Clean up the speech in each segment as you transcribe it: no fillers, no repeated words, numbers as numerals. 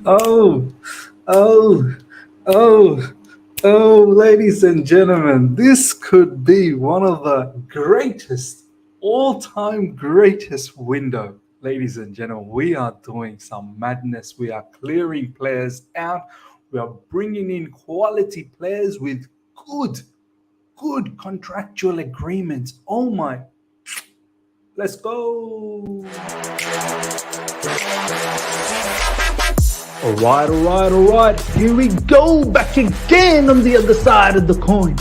Oh, oh, oh, oh, ladies and gentlemen, this could be one of the greatest, all time greatest window. Ladies and gentlemen, we are doing some madness. We are clearing players out. We are bringing in quality players with good contractual agreements. Oh my, let's go. All right. Here we go, back again on the other side of the coin.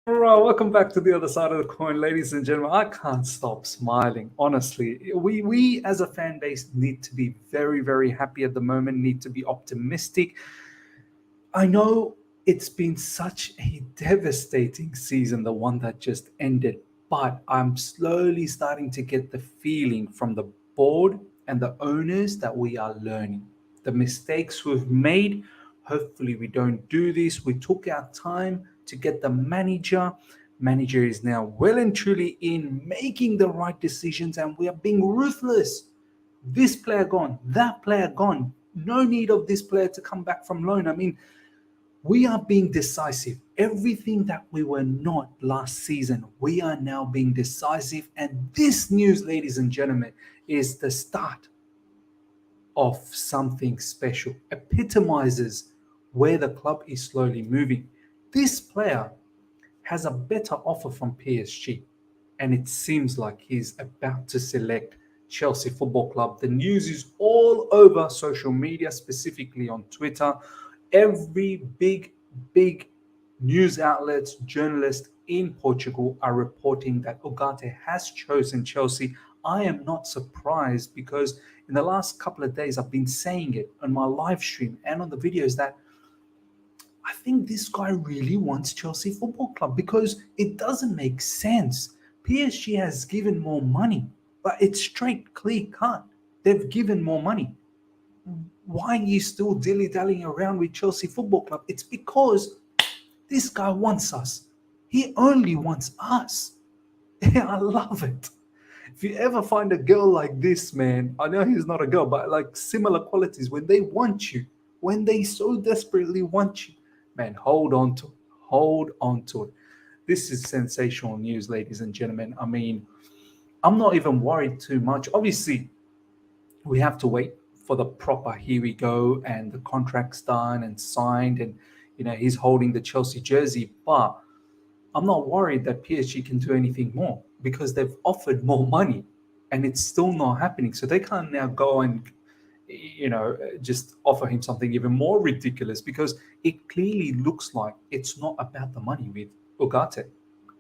All right, welcome back to the other side of the coin, ladies and gentlemen. I can't stop smiling. Honestly, we as a fan base need to be very happy at the moment. Need to be optimistic. I know it's been such a devastating season, the one that just ended, but I'm slowly starting to get the feeling from the board and the owners that we are learning. The mistakes we've made, hopefully, we don't do this. We took our time to get the manager. Manager is now well and truly in making the right decisions, and we are being ruthless. This player gone, that player gone. No need of this player to come back from loan. I mean, we are being decisive. Everything that we were not last season, we are now being decisive. And this news, ladies and gentlemen, is the start of something special, epitomizes where the club is slowly moving. This player has a better offer from PSG, and it seems like he's about to select Chelsea Football Club. The news is all over social media, specifically on Twitter. Every big news outlets, journalists in Portugal are reporting that Ugarte has chosen Chelsea. I am not surprised because in the last couple of days I've been saying it on my live stream and on the videos that I think this guy really wants Chelsea Football Club because it doesn't make sense. PSG has given more money, but it's straight, clear cut. They've given more money. Why are you still dilly-dallying around with Chelsea Football Club? It's because this guy wants us. He only wants us. Yeah, I love it. If you ever find a girl like this, man, I know he's not a girl, but like similar qualities, when they want you, when they so desperately want you, man, hold on to it. Hold on to it. This is sensational news, ladies and gentlemen. I mean, I'm not even worried too much. Obviously, we have to wait for the proper here we go and the contract's done and signed and he's holding the Chelsea jersey, but I'm not worried that PSG can do anything more because they've offered more money and it's still not happening. So they can't now go and just offer him something even more ridiculous because it clearly looks like it's not about the money with Ugarte.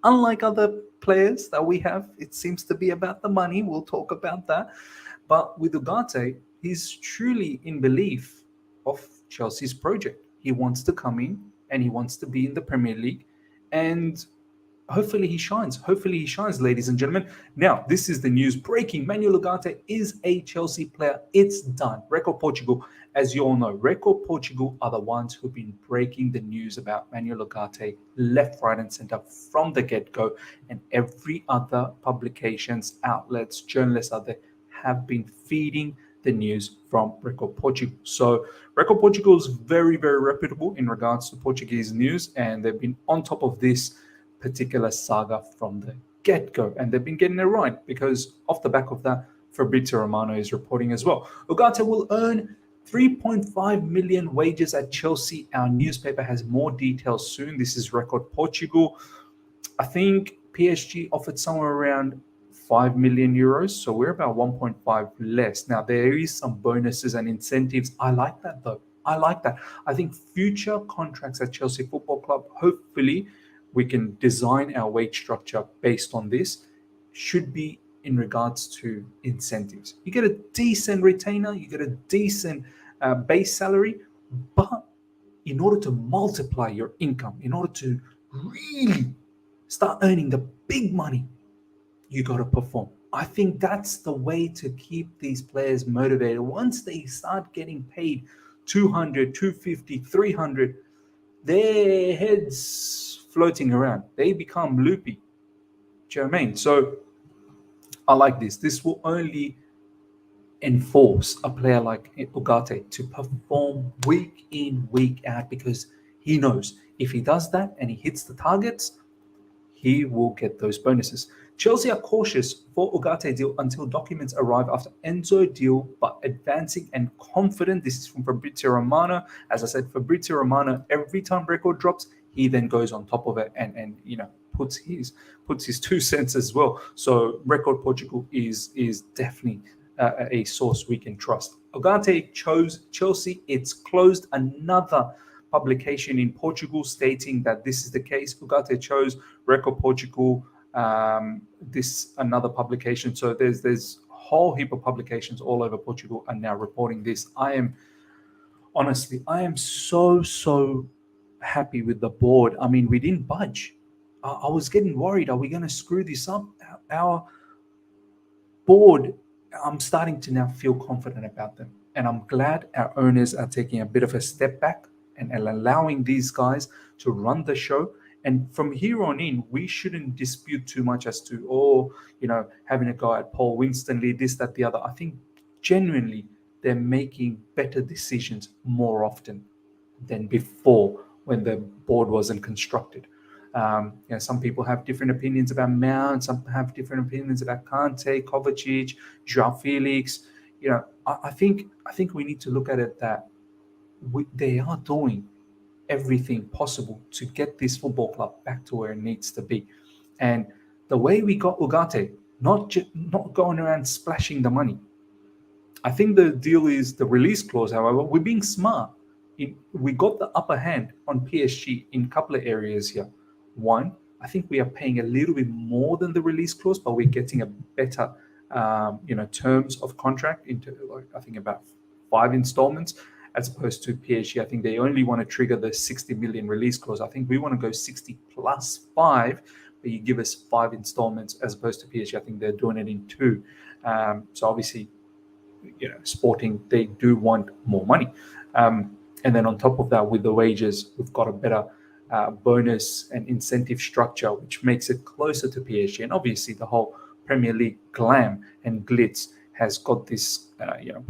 Unlike other players that we have, it seems to be about the money. We'll talk about that. But with Ugarte, he's truly in belief of Chelsea's project. He wants to come in and he wants to be in the Premier League. And hopefully he shines. Hopefully he shines, ladies and gentlemen. Now, this is the news breaking. Manuel Ugarte is a Chelsea player. It's done. Record Portugal, as you all know, Record Portugal are the ones who've been breaking the news about Manuel Ugarte left, right, and center from the get-go. And every other publications, outlets, journalists out there have been feeding the news from Record Portugal. So Record Portugal is very reputable in regards to Portuguese news, and they've been on top of this particular saga from the get-go, and they've been getting it right because off the back of that, Fabrizio Romano is reporting as well. Ugarte will earn 3.5 million wages at Chelsea. Our newspaper has more details soon. This is Record Portugal. I think PSG offered somewhere around 5 million euros, so we're about 1.5 less. Now there is some bonuses and incentives. I like that though. I like that. I think future contracts at Chelsea Football Club, hopefully we can design our wage structure based on this, should be in regards to incentives. You get a decent retainer, you get a decent base salary, but in order to multiply your income, in order to really start earning the big money, you got to perform. I think that's the way to keep these players motivated. Once they start getting paid 200, 250, 300, their heads floating around. They become loopy. Do you know what I mean? So I like this. This will only enforce a player like Ugarte to perform week in, week out, because he knows if he does that and he hits the targets, he will get those bonuses. Chelsea are cautious for Ugarte deal until documents arrive after Enzo deal, but advancing and confident. This is from Fabrizio Romano. As I said, Fabrizio Romano, every time record drops, he then goes on top of it and puts his 2 cents as well. So record Portugal is definitely a source we can trust. Ugarte chose Chelsea. It's closed. Another publication in Portugal stating that this is the case. Ugarte chose Record Portugal. This another publication. So there's a whole heap of publications all over Portugal are now reporting this. I am so happy with the board. I mean, we didn't budge. I was getting worried. Are we going to screw this up? Our board, I'm starting to now feel confident about them. And I'm glad our owners are taking a bit of a step back and allowing these guys to run the show. And from here on in, we shouldn't dispute too much as to, having a guy at Paul Winstonley, this, that, the other. I think genuinely they're making better decisions more often than before when the board wasn't constructed. Some people have different opinions about Mount. Some have different opinions about Kante, Kovacic, Joao Felix. I think we need to look at it that they are doing everything possible to get this football club back to where it needs to be. And the way we got Ugarte, not going around splashing the money. I think the deal is the release clause. However, we're being smart. We got the upper hand on PSG in a couple of areas here. One, I think we are paying a little bit more than the release clause, but we're getting a better, terms of contract into, I think, about 5 installments, as opposed to PSG. I think they only want to trigger the 60 million release clause. I think we want to go 60 plus 5, but you give us 5 installments, as opposed to PSG. I think they're doing it in 2. So obviously, Sporting, they do want more money. And then on top of that, with the wages, we've got a better bonus and incentive structure, which makes it closer to PSG. And obviously, the whole Premier League glam and glitz has got this,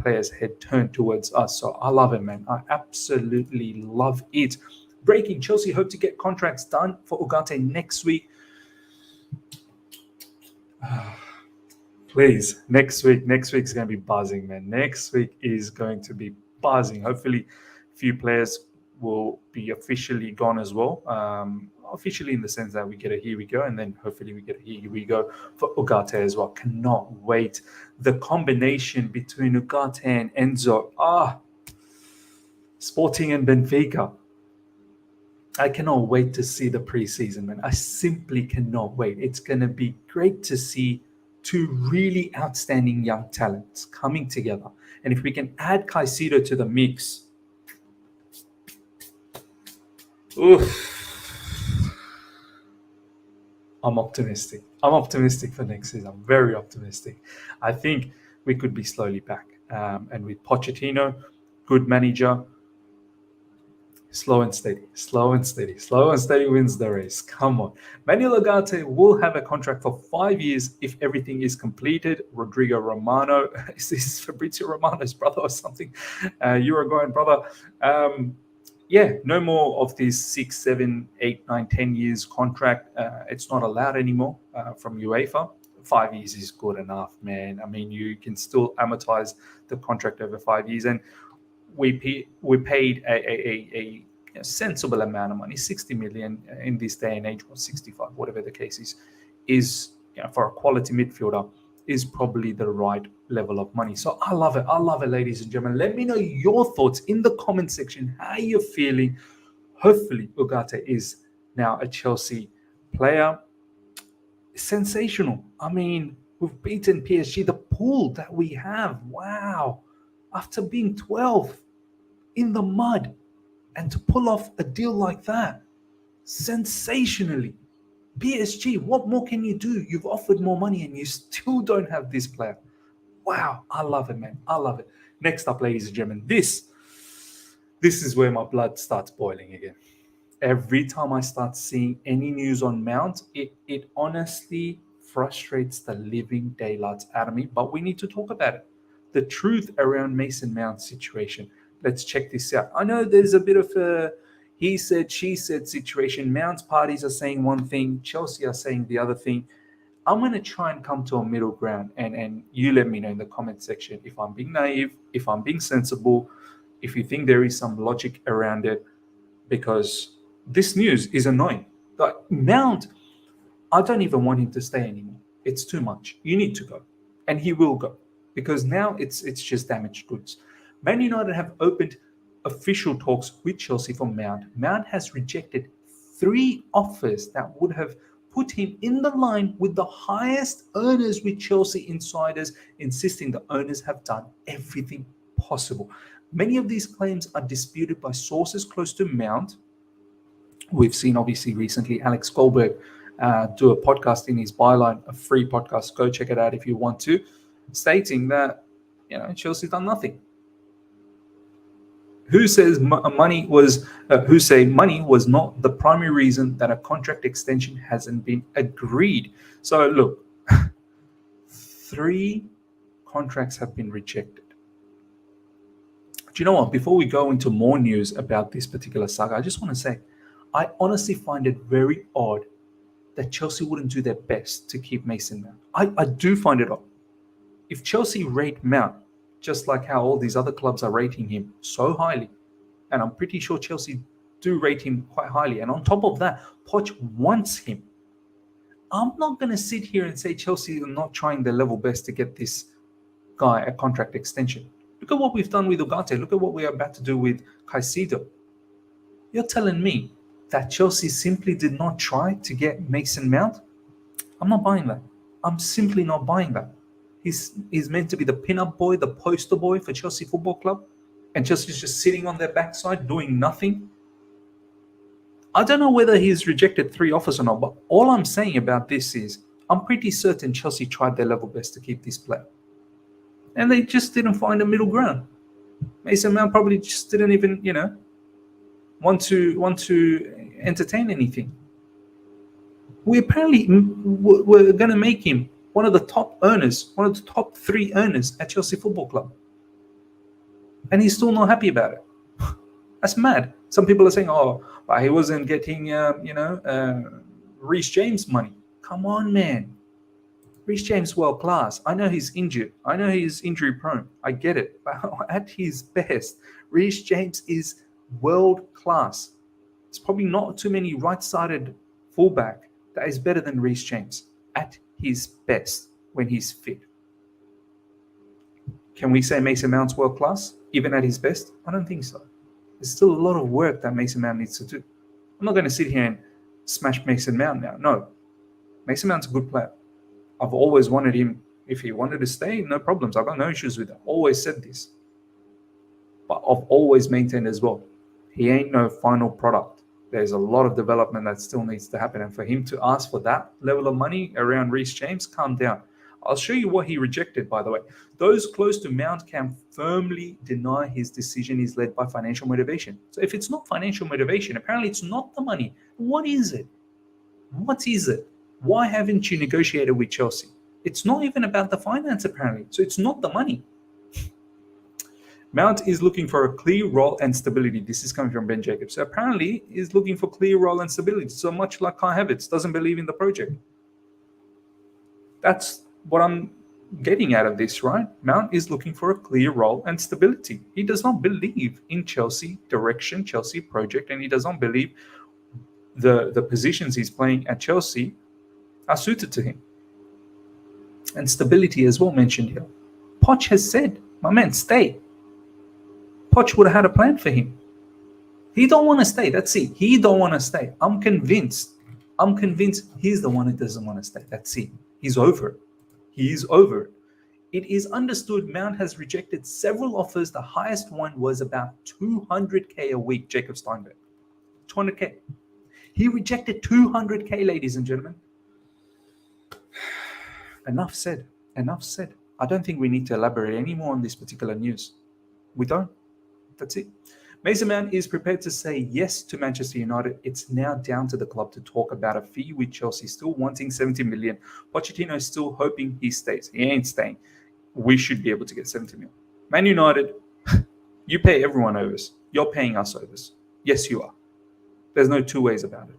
players' head turned towards us. So I love it, man. I absolutely love it. Breaking: Chelsea hope to get contracts done for Ugarte next week. Please, next week's going to be buzzing, man. Next week is going to be buzzing. Hopefully, a few players will be officially gone as well. Officially in the sense that we get a here we go, and then hopefully we get a here we go for Ugarte as well. Cannot wait. The combination between Ugarte and Enzo. Sporting and Benfica. I cannot wait to see the preseason, man. I simply cannot wait. It's going to be great to see 2 really outstanding young talents coming together. And if we can add Caicedo to the mix, I'm optimistic. I'm optimistic for next season. I'm very optimistic. I think we could be slowly back. And with Pochettino, good manager, slow and steady wins the race. Come on. Manuel Ugarte will have a contract for 5 years if everything is completed. Rodrigo Romano, is this Fabrizio Romano's brother or something? Uruguayan brother. No more of these 6, 7, 8, 9, 10 years contract. It's not allowed anymore from UEFA. 5 years is good enough, man. I mean, you can still amortize the contract over 5 years. And we paid a sensible amount of money, 60 million in this day and age, or 65, whatever the case is for a quality midfielder, is probably the right level of money. So I love it, ladies and gentlemen. Let me know your thoughts in the comment section. How you're feeling. Hopefully Ugarte is now a Chelsea player. Sensational. I mean, we've beaten PSG. The pool that we have, wow. After being 12th in the mud, and to pull off a deal like that, sensationally. PSG, what more can you do? You've offered more money and you still don't have this player. Wow, I love it, man. I love it. Next up, ladies and gentlemen, this is where my blood starts boiling again. Every time I start seeing any news on Mount, it honestly frustrates the living daylights out of me, but we need to talk about it. The truth around Mason Mount's situation. Let's check this out. I know there's a bit of a he said, she said situation. Mount's parties are saying one thing, Chelsea are saying the other thing. I'm going to try and come to a middle ground, and you let me know in the comment section if I'm being naive, if I'm being sensible, if you think there is some logic around it, because this news is annoying. Like Mount, I don't even want him to stay anymore. It's too much. You need to go, and he will go because now it's just damaged goods. Man United have opened official talks with Chelsea for Mount. Mount has rejected 3 offers that would have put him in the line with the highest earners, with Chelsea insiders insisting the owners have done everything possible. Many of these claims are disputed by sources close to Mount. We've seen obviously recently Alex Goldberg do a podcast in his byline, a free podcast. Go check it out if you want to, stating that Chelsea's done nothing. Who say money was not the primary reason that a contract extension hasn't been agreed. So look, 3 contracts have been rejected. Do you know what? Before we go into more news about this particular saga, I just want to say, I honestly find it very odd that Chelsea wouldn't do their best to keep Mason Mount. I do find it odd. If Chelsea rate Mount just like how all these other clubs are rating him so highly, and I'm pretty sure Chelsea do rate him quite highly, and on top of that, Poch wants him. I'm not going to sit here and say Chelsea are not trying their level best to get this guy a contract extension. Look at what we've done with Ugarte. Look at what we're about to do with Caicedo. You're telling me that Chelsea simply did not try to get Mason Mount? I'm not buying that. I'm simply not buying that. He's meant to be the pin-up boy, the poster boy for Chelsea Football Club, and Chelsea's just sitting on their backside doing nothing. I don't know whether he's rejected 3 offers or not, but all I'm saying about this is I'm pretty certain Chelsea tried their level best to keep this player, and they just didn't find a middle ground. Mason Mount probably just didn't even, want to entertain anything. We apparently were going to make him one of the top earners, one of the top 3 earners at Chelsea Football Club. And he's still not happy about it. That's mad. Some people are saying, but he wasn't getting, Reece James money. Come on, man. Reece James, world class. I know he's injured. I know he's injury prone. I get it. But at his best, Reece James is world class. There's probably not too many right-sided fullback that is better than Reece James at his best when he's fit. Can we say Mason Mount's world class even at his best? I don't think so. There's still a lot of work that Mason Mount needs to do. I'm not going to sit here and smash Mason Mount now. No. Mason Mount's a good player. I've always wanted him. If he wanted to stay, no problems. I've got no issues with that. Always said this. But I've always maintained as well, he ain't no final product. There's a lot of development that still needs to happen. And for him to ask for that level of money around Reece James, calm down. I'll show you what he rejected, by the way. Those close to Mount can firmly deny his decision is led by financial motivation. So if it's not financial motivation, apparently it's not the money. What is it? What is it? Why haven't you negotiated with Chelsea? It's not even about the finance, apparently. So it's not the money. Mount is looking for a clear role and stability. This is coming from Ben Jacobs. So apparently he's looking for clear role and stability. So much like Kai Havertz doesn't believe in the project. That's what I'm getting out of this, right? Mount is looking for a clear role and stability. He does not believe in Chelsea direction, Chelsea project, and he does not believe the positions he's playing at Chelsea are suited to him. And stability as well mentioned here. Poch has said, my man, stay. Poch would have had a plan for him. He don't want to stay. That's it. He don't want to stay. I'm convinced he's the one who doesn't want to stay. That's it. He's over it. He's over it. It is understood Mount has rejected several offers. The highest one was about 200K a week, Jacob Steinberg. 200K. He rejected 200K, ladies and gentlemen. Enough said. Enough said. I don't think we need to elaborate any more on this particular news. We don't. That's it. Mason Mount is prepared to say yes to Manchester United. It's now down to the club to talk about a fee, with Chelsea still wanting 70 million. Pochettino is still hoping he stays. He ain't staying. We should be able to get 70 million. Man United, you pay everyone overs. You're paying us overs. Yes, you are. There's no two ways about it.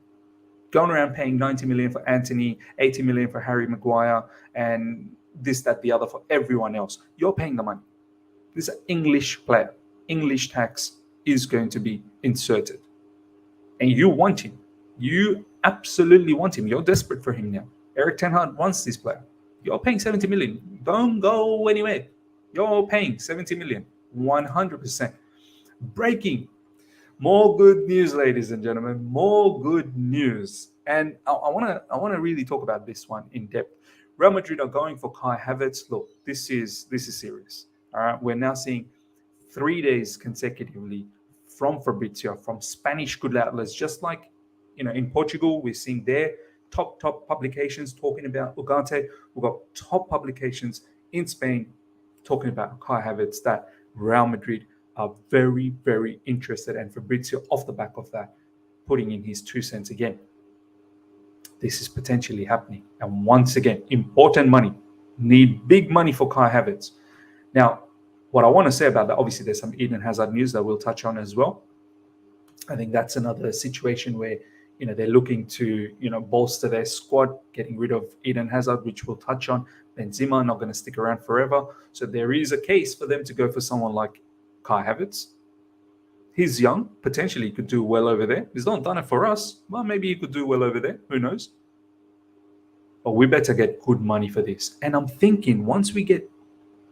Going around paying 90 million for Anthony, 80 million for Harry Maguire, and this, that, the other for everyone else. You're paying the money. This is an English player. English tax is going to be inserted. And you want him. You absolutely want him. You're desperate for him now. Eric Ten Hag wants this player. You're paying 70 million. Don't go anywhere. You're paying 70 million. 100%. Breaking. More good news, ladies and gentlemen. More good news. And I want to really talk about this one in depth. Real Madrid are going for Kai Havertz. Look, this is serious. All right. We're now seeing 3 days consecutively from Fabrizio, from Spanish good outlets, just like in Portugal, we're seeing their top publications talking about Ugarte. We've got top publications in Spain talking about Kai Havertz, that Real Madrid are very, very interested, and Fabrizio, off the back of that, putting in his 2 cents again. This is potentially happening. And once again, important money. Need big money for Kai Havertz. Now, what I want to say about that, obviously there's some Eden Hazard news that we'll touch on as well. I think that's another situation where they're looking to bolster their squad, getting rid of Eden Hazard, which we'll touch on. Benzema not going to stick around forever, so there is a case for them to go for someone like Kai Havertz. He's young, potentially he could do well over there. He's not done it for us, well, maybe he could do well over there. Who knows? But we better get good money for this. And I'm thinking once we get,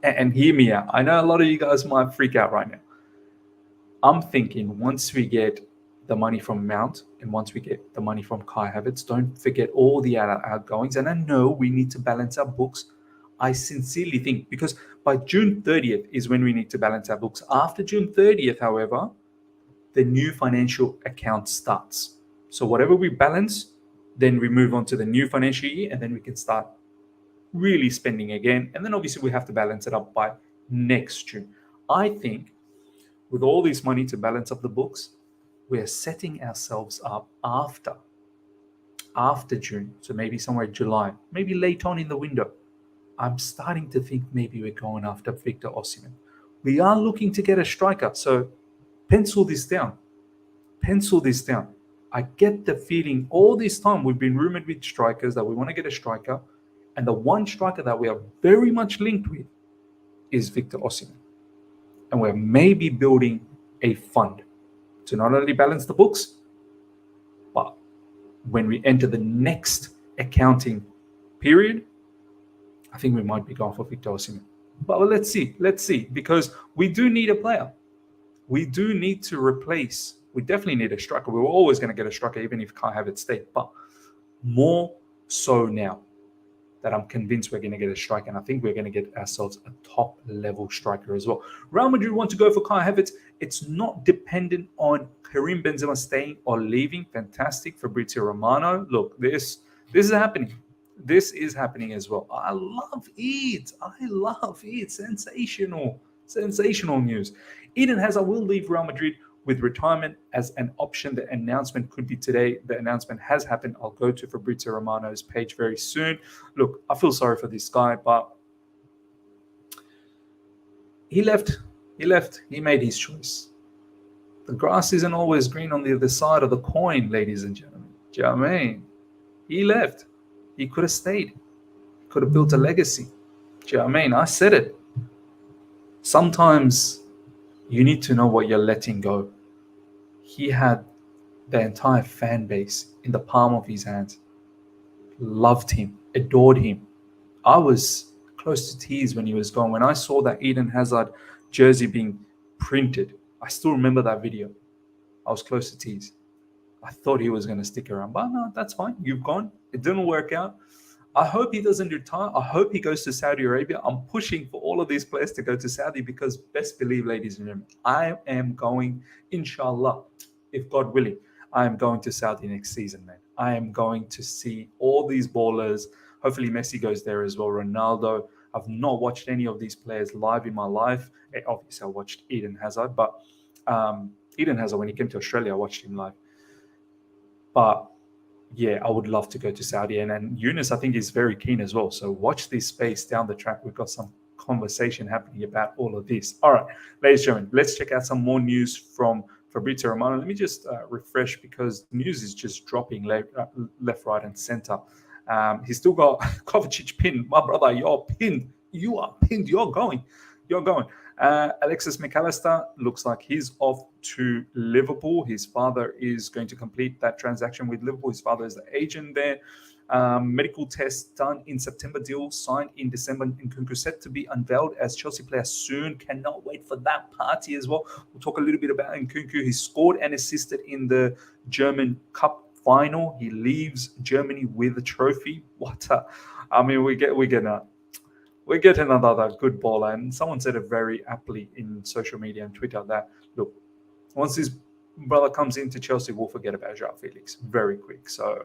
and hear me out, I know a lot of you guys might freak out right now. I'm thinking once we get the money from Mount and once we get the money from Kai Havertz, don't forget all the outgoings. And I know we need to balance our books. I sincerely think, because by June 30th is when we need to balance our books. After June 30th, however, the new financial account starts. So whatever we balance, then we move on to the new financial year, and then we can start really spending again. And then obviously we have to balance it up by next June. I think with all this money to balance up the books, we're setting ourselves up after June. So maybe somewhere July, maybe late on in the window. I'm starting to think maybe we're going after Victor Osimhen. We are looking to get a striker. So pencil this down. I get the feeling all this time we've been rumored with strikers that we want to get a striker. And the one striker that we are very much linked with is Victor Osimhen. And we're maybe building a fund to not only balance the books, but when we enter the next accounting period, I think we might be going for Victor Osimhen. But let's see, because we do need a player. We do need to replace. We definitely need a striker. We were always going to get a striker, even if Kai Havertz stayed. But more so now that I'm convinced we're going to get a striker, and I think we're going to get ourselves a top-level striker as well. Real Madrid want to go for Kai Havertz. It's not dependent on Karim Benzema staying or leaving. Fantastic. Fabrizio Romano. Look, this is happening. This is happening as well. I love it. Sensational news. Eden Hazard will leave Real Madrid with retirement as an option. The announcement could be today. The announcement has happened. I'll go to Fabrizio Romano's page very soon. Look, I feel sorry for this guy, but he left. He made his choice. The grass isn't always green on the other side of the coin, ladies and gentlemen. Do you know what I mean? He left. He could have stayed. Could have built a legacy. Do you know what I mean? I said it. Sometimes you need to know what you're letting go. He had the entire fan base in the palm of his hands. Loved him, adored him. I was close to tears when he was gone. When I saw that Eden Hazard jersey being printed, I still remember that video. I was close to tears. I thought he was going to stick around, but no, that's fine. You've gone. It didn't work out. I hope he doesn't retire. I hope he goes to Saudi Arabia. I'm pushing for all of these players to go to Saudi because best believe, ladies and gentlemen, I am going, inshallah, if God willing, I am going to Saudi next season, man. I am going to see all these ballers. Hopefully Messi goes there as well. Ronaldo. I've not watched any of these players live in my life. Obviously, I watched Eden Hazard, but Eden Hazard, when he came to Australia, I watched him live. But yeah, I would love to go to Saudi. And Yunus, I think, is very keen as well. So watch this space down the track. We've got some conversation happening about all of this. All right, ladies and gentlemen, let's check out some more news from Fabrizio Romano. Let me just refresh, because news is just dropping left, right, and center. He's still got Kovacic pinned. My brother, you're pinned. You are pinned. You're going. Alexis McAllister looks like he's off to Liverpool. His father is going to complete that transaction with Liverpool. His father is the agent there. Medical test done in September, deal signed in December. Nkunku set to be unveiled as Chelsea player soon. Cannot wait for that party as well. We'll talk a little bit about Nkunku. He scored and assisted in the German Cup final. He leaves Germany with a trophy. We get another good baller. And someone said it very aptly in social media and Twitter that, look, once his brother comes into Chelsea, we'll forget about João Felix very quick. So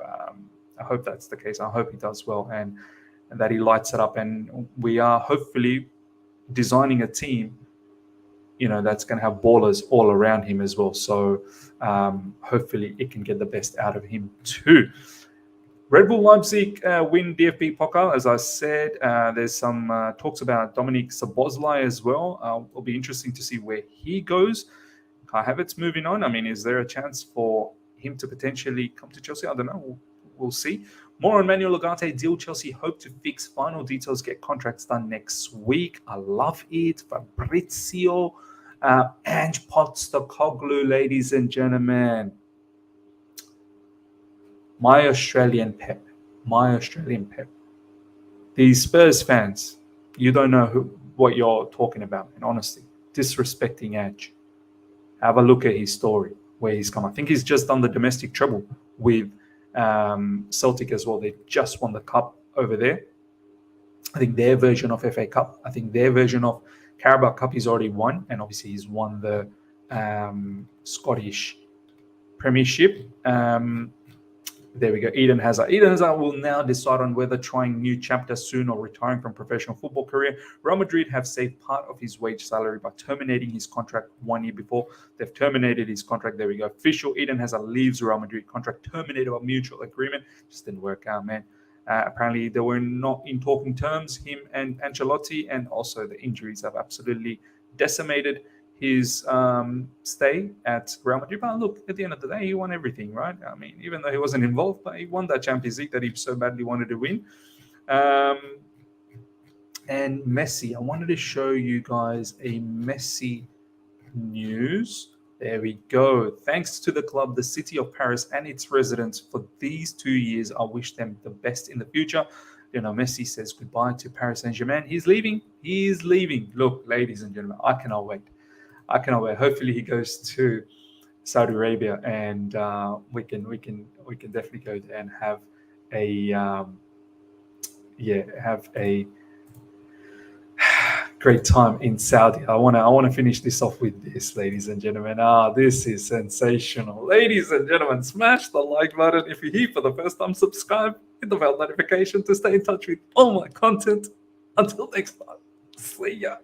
I hope that's the case. I hope he does well and that he lights it up. And we are hopefully designing a team, that's going to have ballers all around him as well. So hopefully it can get the best out of him too. Red Bull Leipzig win DFB Pokal. As I said, there's some talks about Dominik Szoboszlai as well. It'll be interesting to see where he goes. Kai Havertz moving on. I mean, is there a chance for him to potentially come to Chelsea? I don't know. We'll see. More on Manuel Ugarte deal. Chelsea hope to fix final details, get contracts done next week. I love it. Fabrizio, Ange Postecoglou, ladies and gentlemen. My Australian Pep. These Spurs fans, you don't know what you're talking about. And honestly, disrespecting Ange. Have a look at his story, where he's come. I think he's just done the domestic treble with Celtic as well. They just won the cup over there. I think their version of FA Cup. I think their version of Carabao Cup he's already won. And obviously he's won the Scottish Premiership. There we go. Eden Hazard. Eden Hazard will now decide on whether trying new chapter soon or retiring from professional football career. Real Madrid have saved part of his wage salary by terminating his contract 1 year before. They've terminated his contract. There we go. Official. Eden Hazard leaves Real Madrid. Contract terminated by mutual agreement. Just didn't work out, man. Apparently, they were not in talking terms, him and Ancelotti, and also the injuries have absolutely decimated his stay at Real Madrid. But look, at the end of the day, he won everything, right? I mean, even though he wasn't involved, but he won that Champions League that he so badly wanted to win. And Messi, I wanted to show you guys a Messi news. There we go. Thanks to the club, the city of Paris, and its residents for these 2 years. I wish them the best in the future. Messi says goodbye to Paris Saint-Germain. He's leaving. Look, ladies and gentlemen, I cannot wait. Hopefully he goes to Saudi Arabia, and we can definitely go there and have a great time in Saudi. I want to finish this off with this, ladies and gentlemen. This is sensational. Ladies and gentlemen, smash the like button. If you're here for the first time, subscribe, hit the bell notification to stay in touch with all my content. Until next time, see ya.